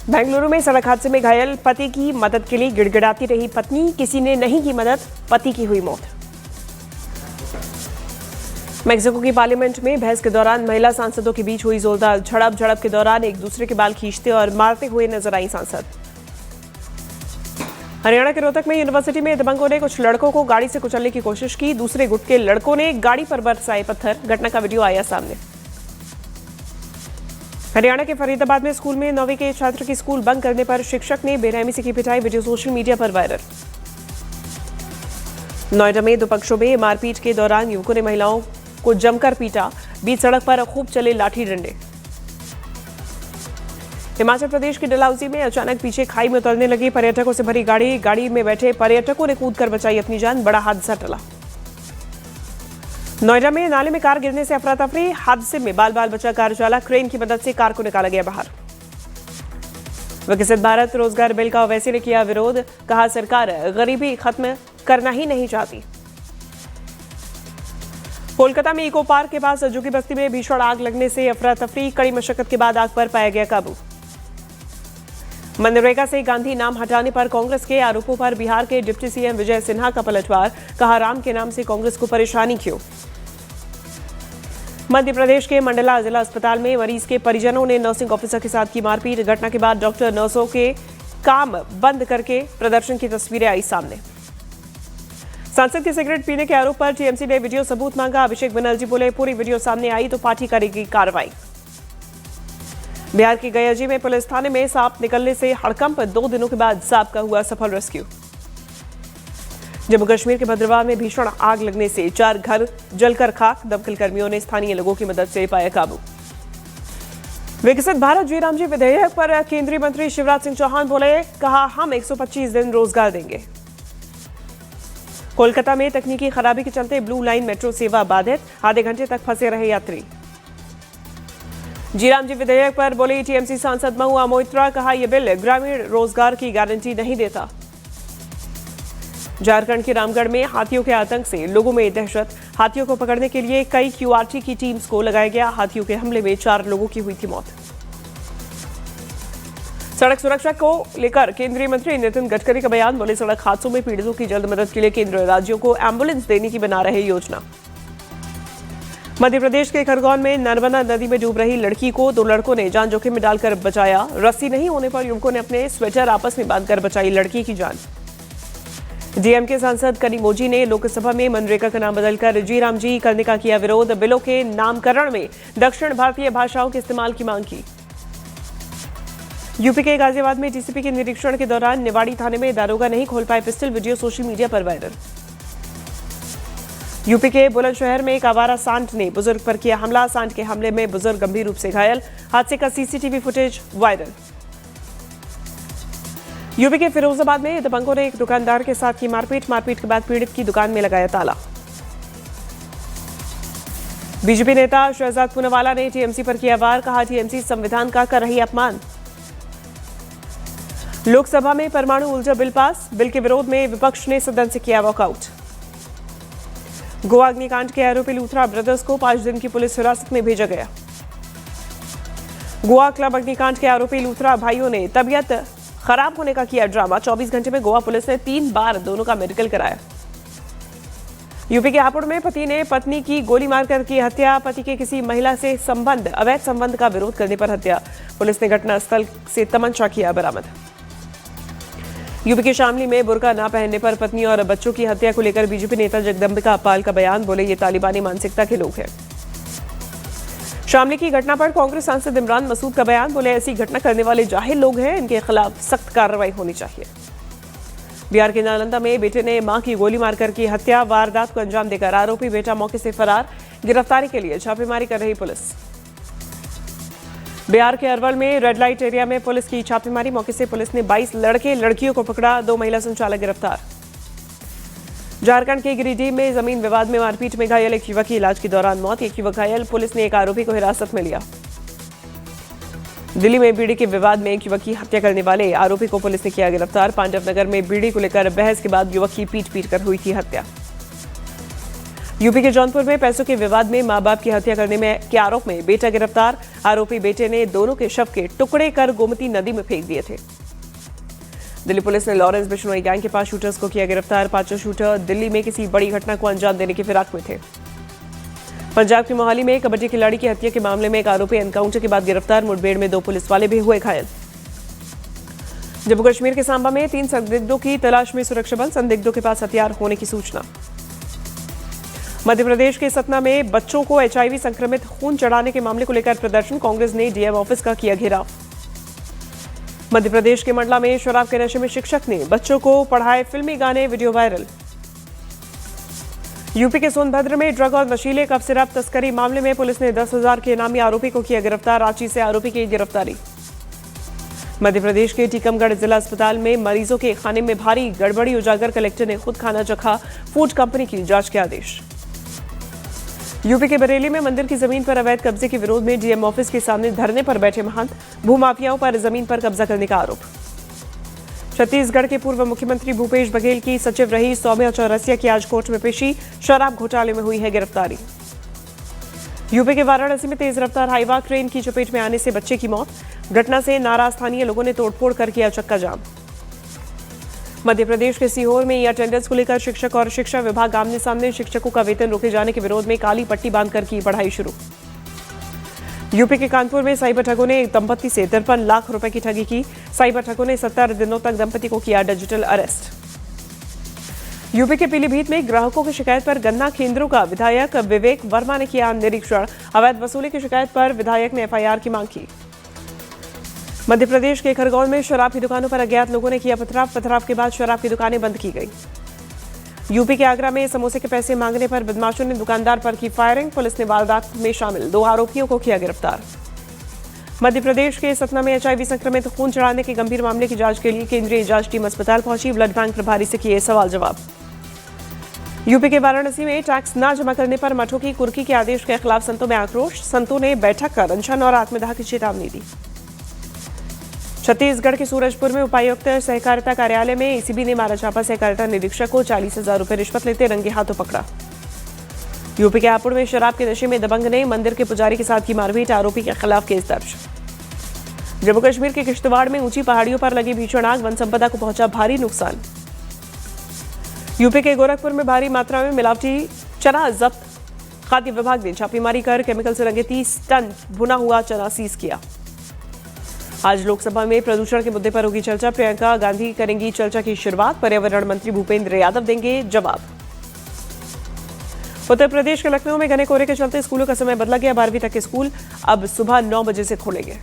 बेंगलुरु में सड़क हादसे में घायल पति की मदद के लिए गिड़गिड़ाती रही पत्नी, किसी ने नहीं की मदद, पति की हुई मौत। मेक्सिको की पार्लियामेंट में बहस के दौरान महिला सांसदों के बीच हुई जोरदार झड़प के दौरान एक दूसरे के बाल खींचते और मारते हुए नजर आई सांसद। हरियाणा के रोहतक में यूनिवर्सिटी में दबंगों ने कुछ लड़कों को गाड़ी से कुचलने की कोशिश की, दूसरे गुट के लड़कों ने गाड़ी पर बरसाए पत्थर। घटना का वीडियो आया सामने। हरियाणा के फरीदाबाद में स्कूल में 9वीं के छात्र की स्कूल बंक करने पर शिक्षक ने बेरहमी से की पिटाई, वीडियो सोशल मीडिया पर वायरल। नोएडा में दो पक्षों में मारपीट के दौरान युवकों ने महिलाओं को जमकर पीटा, बीच सड़क पर खूब चले लाठी डंडे। हिमाचल प्रदेश के डलहौजी में अचानक पीछे खाई में उतरने लगी पर्यटकों से भरी गाड़ी में बैठे पर्यटकों ने कूदकर बचाई अपनी जान, बड़ा हादसा टला। नोएडा में नाले में कार गिरने से अफरा तफरी, हादसे में बाल बाल बचा कार चालक, क्रेन की मदद से कार को निकाला गया बाहर। विकसित भारत रोजगार बिल का ओवैसी ने किया विरोध, कहा सरकार गरीबी खत्म करना ही नहीं चाहती। कोलकाता में इको पार्क के पास झुग्गी बस्ती में भीषण आग लगने से अफरा तफरी, कड़ी मशक्कत के बाद आग पर पाया गया काबू। मनरेगा से गांधी नाम हटाने पर कांग्रेस के आरोपों पर बिहार के डिप्टी सीएम विजय सिन्हा का पलटवार, कहा राम के नाम से कांग्रेस को परेशानी क्यों। मध्य प्रदेश के मंडला जिला अस्पताल में मरीज के परिजनों ने नर्सिंग ऑफिसर के साथ की मारपीट, घटना के बाद डॉक्टर नर्सों के काम बंद करके प्रदर्शन की तस्वीरें आई सामने। सांसद के सिगरेट पीने के आरोप पर टीएमसी ने वीडियो सबूत मांगा, अभिषेक बनर्जी बोले पूरी वीडियो सामने आई तो पार्टी करेगी कार्रवाई। बिहार के गयाजी में पुलिस थाने में सांप निकलने से हड़कंप, 2 दिनों के बाद सांप का हुआ सफल रेस्क्यू। जम्मू कश्मीर के भद्रवाह में भीषण आग लगने से 4 घर जलकर खाक, दमकल कर्मियों ने स्थानीय लोगों की मदद से पाया काबू। विकसित भारत जी राम जी विधेयक पर केंद्रीय मंत्री शिवराज सिंह चौहान बोले, कहा हम 125 दिन रोजगार देंगे। कोलकाता में तकनीकी खराबी के चलते ब्लू लाइन मेट्रो सेवा बाधित, आधे घंटे तक फंसे रहे यात्री। जी राम जी विधेयक पर बोले टीएमसी सांसद महुआ मोइत्रा, कहा यह बिल ग्रामीण रोजगार की गारंटी नहीं देता। झारखंड के रामगढ़ में हाथियों के आतंक से लोगों में दहशत, हाथियों को पकड़ने के लिए कई क्यूआरटी की टीम्स को लगाया गया, हाथियों के हमले में 4 लोगों की हुई थी मौत। सड़क सुरक्षा को लेकर केंद्रीय मंत्री नितिन गडकरी का बयान, बोले सड़क हादसों में पीड़ितों की जल्द मदद के लिए केंद्र राज्यों को एम्बुलेंस देने की बना रहे योजना। मध्य प्रदेश के खरगोन में नर्मदा नदी में डूब रही लड़की को 2 लड़कों ने जान जोखिम में डालकर बचाया, रस्सी नहीं होने पर युवकों ने अपने स्वेटर आपस में बांधकर बचाई लड़की की जान। डीएमके सांसद कनिमोझी ने लोकसभा में मनरेगा का नाम बदलकर जी राम जी करने का किया विरोध, बिलों के नामकरण में दक्षिण भारतीय भाषाओं के इस्तेमाल की मांग की। यूपी के गाजियाबाद में डीसीपी के निरीक्षण के दौरान निवाड़ी थाने में दारोगा नहीं खोल पाए पिस्टल, वीडियो सोशल मीडिया पर वायरल। यूपी के बुलंदशहर में एक आवारा सांड ने बुजुर्ग पर किया हमला, सांड के हमले में बुजुर्ग गंभीर रूप से घायल, हादसे का सीसीटीवी फुटेज वायरल। यूपी के फिरोजाबाद में दबंगों ने एक दुकानदार के साथ की मारपीट के बाद पीड़ित की दुकान में लगाया ताला। बीजेपी नेता शहजाद पूनावाला ने टीएमसी पर किया वार, कहा टीएमसी संविधान का कर रही अपमान। लोकसभा में परमाणु ऊर्जा बिल पास, बिल के विरोध में विपक्ष ने सदन से किया वॉकआउट। गोवा अग्निकांड के आरोपी लूथरा ब्रदर्स को 5 दिन की पुलिस हिरासत में भेजा गया। गोवा क्लब अग्निकांड के आरोपी लूथरा भाइयों ने तबीयत खराब होने का किया ड्रामा, 24 घंटे में गोवा पुलिस ने 3 बार दोनों का मेडिकल कराया। यूपी के हापुड़ में पति ने पत्नी की गोली मारकर की हत्या, पति के किसी महिला से अवैध संबंध का विरोध करने पर हत्या, पुलिस ने घटनास्थल से तमंचा किया बरामद। यूपी के शामली में बुर्का न पहनने पर पत्नी और बच्चों की हत्या को लेकर बीजेपी नेता जगदम्बिका पाल का बयान, बोले ये तालिबानी मानसिकता के लोग हैं। शामली की घटना पर कांग्रेस सांसद इमरान मसूद का बयान, बोले ऐसी घटना करने वाले जाहिल लोग हैं, इनके खिलाफ सख्त कार्रवाई होनी चाहिए। बिहार के नालंदा में बेटे ने मां की गोली मारकर की हत्या, वारदात को अंजाम देकर आरोपी बेटा मौके से फरार, गिरफ्तारी के लिए छापेमारी कर रही पुलिस। बिहार के अरवल में रेड लाइट एरिया में पुलिस की छापेमारी, मौके से पुलिस ने 22 लड़के लड़कियों को पकड़ा, 2 महिला संचालक गिरफ्तार। झारखंड के गिरिडीह में जमीन विवाद में मारपीट में घायल एक युवक की इलाज के दौरान मौत, एक युवक घायल, पुलिस ने एक आरोपी को हिरासत में लिया। दिल्ली में बीड़ी के विवाद में एक युवक की हत्या करने वाले आरोपी को पुलिस ने किया गिरफ्तार, पांडव नगर में बीड़ी को लेकर बहस के बाद युवक की पीट कर हुई थी हत्या। यूपी के जौनपुर में पैसों के विवाद में मां बाप की हत्या करने के आरोप में बेटा गिरफ्तार। आरोपी बेटे ने दोनों के शव के टुकड़े कर गोमती नदी में फेंक दिए थे। दिल्ली पुलिस ने लॉरेंस बिश्नोई गैंग के 5 शूटर्स को किया गिरफ्तार। 5 शूटर दिल्ली में किसी बड़ी घटना को अंजाम देने की फिराक में थे। पंजाब के मोहाली में कबड्डी खिलाड़ी की हत्या के मामले में एक आरोपी एनकाउंटर के बाद गिरफ्तार। मुठभेड़ में 2 पुलिस वाले भी हुए घायल। जम्मू कश्मीर के सांबा में 3 संदिग्धों की तलाश में सुरक्षा बल। संदिग्धों के पास हथियार होने की सूचना। मध्य प्रदेश के सतना में बच्चों को HIV संक्रमित खून चढ़ाने के मामले को लेकर प्रदर्शन। कांग्रेस ने डीएम ऑफिस का किया घेराव। मध्य प्रदेश के मंडला में शराब के नशे में शिक्षक ने बच्चों को पढ़ाए फिल्मी गाने, वीडियो वायरल। यूपी के सोनभद्र में ड्रग और नशीले कफ सिरप तस्करी मामले में पुलिस ने 10,000 के इनामी आरोपी को किया गिरफ्तार। रांची से आरोपी की गिरफ्तारी। मध्य प्रदेश के टीकमगढ़ जिला अस्पताल में मरीजों के खाने में भारी गड़बड़ी उजागर। कलेक्टर ने खुद खाना चखा। फूड कंपनी की जांच के आदेश। यूपी के बरेली में मंदिर की जमीन पर अवैध कब्जे के विरोध में डीएम ऑफिस के सामने धरने पर बैठे महंत। भूमाफियाओं पर जमीन पर कब्जा करने का आरोप। छत्तीसगढ़ के पूर्व मुख्यमंत्री भूपेश बघेल की सचिव रही सौम्या चौरसिया की आज कोर्ट में पेशी। शराब घोटाले में हुई है गिरफ्तारी। यूपी के वाराणसी में तेज रफ्तार हाईवा ट्रेन की चपेट में आने से बच्चे की मौत। घटना से नाराज स्थानीय लोगों ने तोड़फोड़ कर किया चक्का जाम। मध्य प्रदेश के सीहोर में अटेंडेंस को लेकर शिक्षक और शिक्षा विभाग आमने सामने। शिक्षकों का वेतन रोके जाने के विरोध में काली पट्टी बांधकर की पढ़ाई शुरू। यूपी के कानपुर में साइबर ठगों ने एक दंपति से 53 लाख रुपए की ठगी की। साइबर ठगों ने 70 दिनों तक दंपति को किया डिजिटल अरेस्ट। यूपी के पीलीभीत में ग्राहकों की शिकायत पर गन्ना केंद्रों का विधायक विवेक वर्मा ने किया निरीक्षण। अवैध वसूली की शिकायत पर विधायक ने FIR की मांग की। मध्य प्रदेश के खरगोन में शराब की दुकानों पर अज्ञात लोगों ने किया पथराव के बाद शराब की दुकानें बंद की गई। यूपी के आगरा में समोसे के पैसे मांगने पर बदमाशों ने दुकानदार पर की फायरिंग। पुलिस ने वारदात में शामिल 2 आरोपियों को किया गिरफ्तार। मध्य प्रदेश के सतना में HIV संक्रमित खून चढ़ाने के गंभीर मामले की जांच के लिए केंद्रीय जांच टीम अस्पताल पहुंची। ब्लड बैंक प्रभारी से किए सवाल जवाब। यूपी के वाराणसी में टैक्स न जमा करने पर मठों की कुर्की के आदेश के खिलाफ संतों में आक्रोश। संतों ने बैठक कर अनशन और आत्मदाह की चेतावनी दी। छत्तीसगढ़ के सूरजपुर में उपायुक्त सहकारिता कार्यालय में एसीबी ने मारा छापा। सहकारिता निरीक्षक को 40,000 रुपए रिश्वत लेते रंगे हाथों पकड़ा। यूपी के हापुड़ में शराब के नशे में दबंग ने मंदिर के पुजारी के साथ की मारपीट। आरोपी के खिलाफ केस दर्ज। जम्मू कश्मीर के किश्तवाड़ में ऊंची पहाड़ियों पर लगी भीषण आग। वन संपदा को पहुंचा भारी नुकसान। यूपी के गोरखपुर में भारी मात्रा में मिलावटी चना जब्त। खाद्य विभाग ने छापेमारी कर केमिकल से लगे 30 टन भुना हुआ चना सीज किया। आज लोकसभा में प्रदूषण के मुद्दे पर होगी चर्चा। प्रियंका गांधी करेंगी चर्चा की शुरुआत। पर्यावरण मंत्री भूपेंद्र यादव देंगे जवाब। उत्तर प्रदेश के लखनऊ में घने कोहरे के चलते स्कूलों का समय बदला गया। 12वीं तक के स्कूल अब सुबह 9 बजे से खोलेंगे।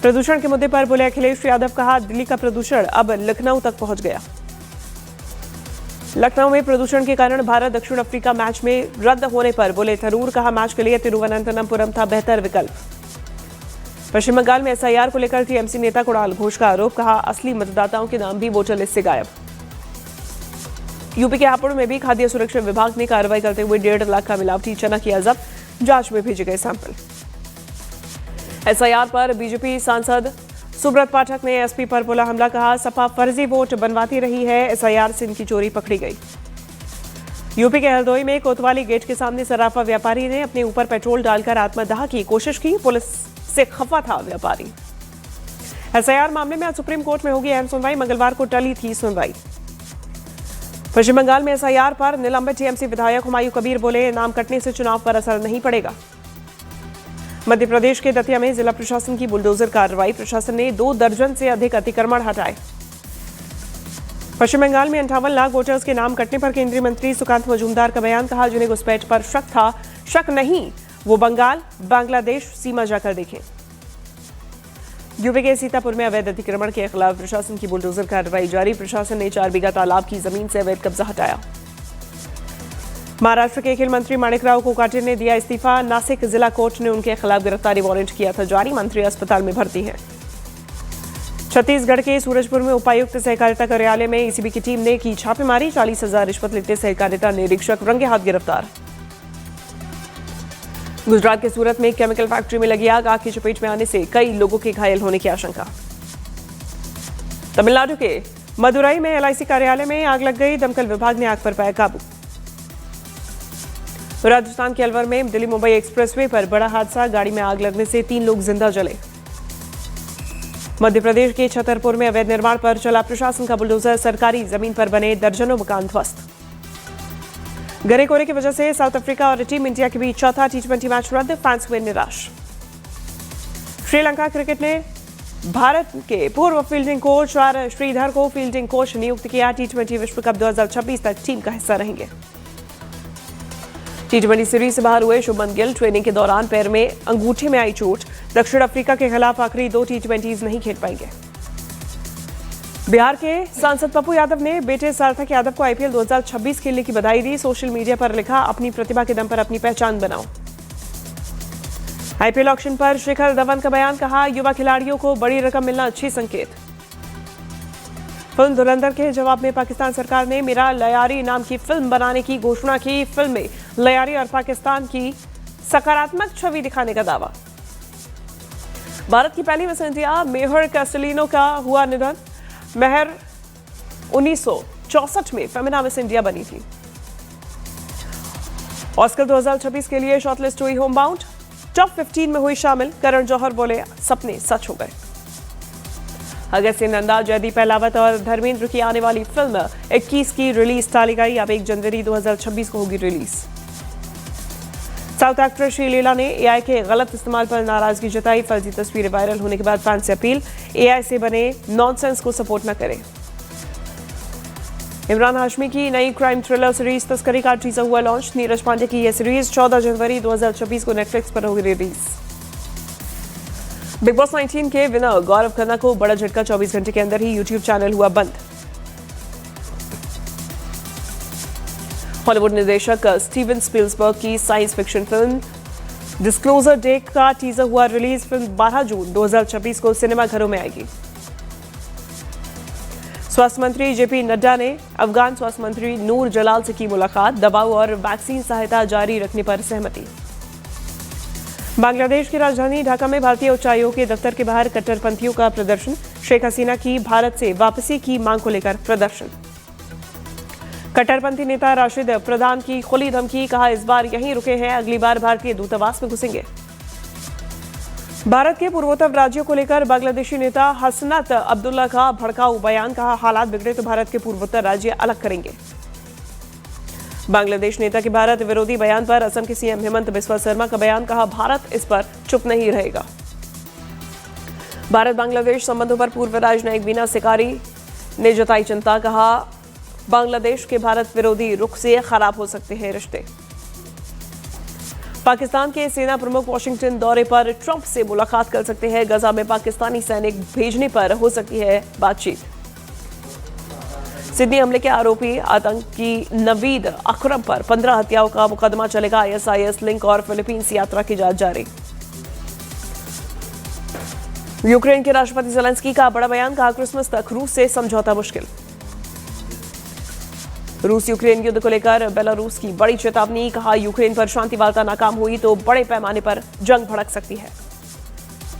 प्रदूषण के मुद्दे पर बोले अखिलेश यादव, कहा दिल्ली का प्रदूषण अब लखनऊ तक पहुंच गया। लखनऊ में प्रदूषण के कारण भारत दक्षिण अफ्रीका मैच में रद्द होने पर बोले थरूर, कहा मैच के लिए तिरुवनंतपुरम था बेहतर विकल्प। पश्चिम बंगाल में SIR को लेकर टीएमसी नेता कुणाल घोष का आरोप, कहा असली मतदाताओं के नाम भी वोटर लिस्ट से गायब। यूपी के हापुड़ में भी खाद्य सुरक्षा विभाग ने कार्रवाई करते हुए 1.5 लाख का मिलावटी चना किया जब्त। जांच में भेजे गए सैंपल। SIR पर बीजेपी सांसद सुब्रत पाठक ने एसपी पर बोला हमला, कहा सपा फर्जी वोट बनवाती रही है। SIR से इनकी चोरी पकड़ी गई। यूपी के हरदोई में कोतवाली गेट के सामने सराफा व्यापारी ने अपने ऊपर पेट्रोल डालकर आत्मदाह की कोशिश की। पुलिस से खफा था व्यापारी। SIR मामले में आज सुप्रीम कोर्ट में होगी अहम सुनवाई। मंगलवार को टली थी सुनवाई। पश्चिम बंगाल में SIR पर निलंबित टीएमसी विधायक हुमायूं कबीर बोले नाम कटने से चुनाव पर असर नहीं पड़ेगा। मध्य प्रदेश के दतिया में जिला प्रशासन की बुलडोजर कार्रवाई। प्रशासन ने 2 दर्जन से अधिक अतिक्रमण हटाए। पश्चिम बंगाल में 58 लाख वोटर्स के नाम कटने पर केंद्रीय मंत्री सुकांत मजूमदार का बयान, कहा जिन्हें घुसपैठ पर शक था, शक नहीं, वो बांग्लादेश सीमा जाकर देखें। यूपी के सीतापुर में अवैध अतिक्रमण के खिलाफ प्रशासन की बुलडोजर कार्रवाई जारी। प्रशासन ने 4 बीघा तालाब की जमीन से अवैध कब्जा हटाया। महाराष्ट्र के खेल मंत्री माणिकराव कोकाटे ने दिया इस्तीफा। नासिक जिला कोर्ट ने उनके खिलाफ गिरफ्तारी वारंट किया था जारी। मंत्री अस्पताल में भर्ती है। छत्तीसगढ़ के सूरजपुर में उपायुक्त सहकारिता कार्यालय में एसीबी की टीम ने की छापेमारी। 40,000 रिश्वत लेते सहकारिता निरीक्षक रंगे हाथ गिरफ्तार। गुजरात के सूरत में एक केमिकल फैक्ट्री में लगी आग की चपेट में आने से कई लोगों के घायल होने की आशंका। तमिलनाडु के मदुरई में LIC कार्यालय में आग लग गई। दमकल विभाग ने आग पर पाया काबू। राजस्थान के अलवर में दिल्ली मुंबई एक्सप्रेसवे पर बड़ा हादसा, गाड़ी में आग लगने से 3 लोग जिंदा जले। मध्य प्रदेश के छतरपुर में अवैध निर्माण पर चला प्रशासन का बुलडोजर, सरकारी जमीन पर बने दर्जनों मकान ध्वस्त। घने कोहरे की वजह से साउथ अफ्रीका और टीम इंडिया के बीच चौथा टी20 मैच रद्द, फैंस हुए निराश। श्रीलंका क्रिकेट ने भारत के पूर्व फील्डिंग कोच आर श्रीधर को फील्डिंग कोच नियुक्त किया। टी20 विश्व कप 2026 तक टीम का हिस्सा रहेंगे। टी20 सीरीज से बाहर हुए शुभमन गिल, ट्रेनिंग के दौरान पैर में अंगूठे में आई चोट, दक्षिण अफ्रीका के खिलाफ आखिरी 2 टी20 नहीं खेल पाएंगे। बिहार के सांसद पप्पू यादव ने बेटे सार्थक यादव को आईपीएल 2026 खेलने की बधाई दी। सोशल मीडिया पर लिखा, अपनी प्रतिभा के दम पर अपनी पहचान बनाओ। आईपीएल ऑक्शन पर शिखर धवन का बयान, कहा युवा खिलाड़ियों को बड़ी रकम मिलना अच्छी संकेत। फिल्म धुरंधर के जवाब में पाकिस्तान सरकार ने मीरा लयारी नाम की फिल्म बनाने की घोषणा की। फिल्म में लयारी और पाकिस्तान की सकारात्मक छवि दिखाने का दावा। भारत की पहली मिस इंडिया मेहर कैस्टेलिनो का हुआ निधन। मेहर 1964 में फेमिना मिस इंडिया बनी थी। ऑस्कर 2026 के लिए शॉर्टलिस्ट हुई होमबाउंड, टॉप 15 में हुई शामिल। करण जौहर बोले, सपने सच हो गए। अगस्त सिंह नंदा, जयदीप अहलावत और धर्मेंद्र की आने वाली फिल्म 21 की रिलीज टाली गई। अब 1 जनवरी 2026 को होगी रिलीज। साउथ एक्ट्रेस श्रीलीला ने एआई के गलत इस्तेमाल पर नाराजगी जताई। फर्जी तस्वीरें वायरल होने के बाद फैंस से अपील, एआई से बने नॉनसेंस को सपोर्ट न करें। इमरान हाशमी की नई क्राइम थ्रिलर सीरीज तस्करी का टीजर हुआ लॉन्च। नीरज पांडे की यह सीरीज 14 जनवरी 2026 को नेटफ्लिक्स पर होगी रिलीज। बिग बॉस 19 के विनर गौरव खन्ना को बड़ा झटका, 24 घंटे के अंदर ही यूट्यूब चैनल हुआ बंद। हॉलीवुड निर्देशक स्टीवन स्पील्सबर्ग की science fiction film disclosure day का टीजर हुआ रिलीज। फिल्म 12 जून 2026 को सिनेमाघरों में आएगी। स्वास्थ्य मंत्री जेपी नड्डा ने अफगान स्वास्थ्य मंत्री नूर जलाल से की मुलाकात। दवाओं और वैक्सीन सहायता जारी रखने पर सहमति। बांग्लादेश की राजधानी ढाका में भारतीय उच्चायोग के दफ्तर के बाहर कट्टरपंथियों का प्रदर्शन। शेख हसीना की भारत से वापसी की मांग को लेकर प्रदर्शन। कट्टरपंथी नेता राशिद प्रधान की खुली धमकी, कहा इस बार यहीं रुके हैं, अगली बार भारतीय दूतावास में घुसेंगे। भारत के पूर्वोत्तर राज्यों को लेकर बांग्लादेशी नेता हसनत अब्दुल्ला का भड़काऊ बयान, कहा हालात बिगड़े तो भारत के पूर्वोत्तर राज्य अलग करेंगे। बांग्लादेश नेता के भारत विरोधी बयान पर असम के सीएम हेमंत बिस्वा शर्मा का बयान, कहा भारत इस पर चुप नहीं रहेगा। भारत बांग्लादेश संबंधों पर पूर्व राजनयिक बीना सिकारी ने जताई चिंता, कहा बांग्लादेश के भारत विरोधी रुख से खराब हो सकते हैं रिश्ते। पाकिस्तान के सेना प्रमुख वाशिंगटन दौरे पर ट्रंप से मुलाकात कर सकते हैं। गजा में पाकिस्तानी सैनिक भेजने पर हो सकती है बातचीत। सिडनी हमले के आरोपी आतंकी नवीद अकरम पर 15 हत्याओं का मुकदमा चलेगा। आईएसआईएस लिंक और फिलीपींस यात्रा की जांच जारी। यूक्रेन के राष्ट्रपति ज़ेलेंस्की का बड़ा बयान, कहा क्रिसमस तक रूस से समझौता मुश्किल। रूस यूक्रेन युद्ध को लेकर बेलारूस की बड़ी चेतावनी, कहा यूक्रेन पर शांति वार्ता नाकाम हुई तो बड़े पैमाने पर जंग भड़क सकती है।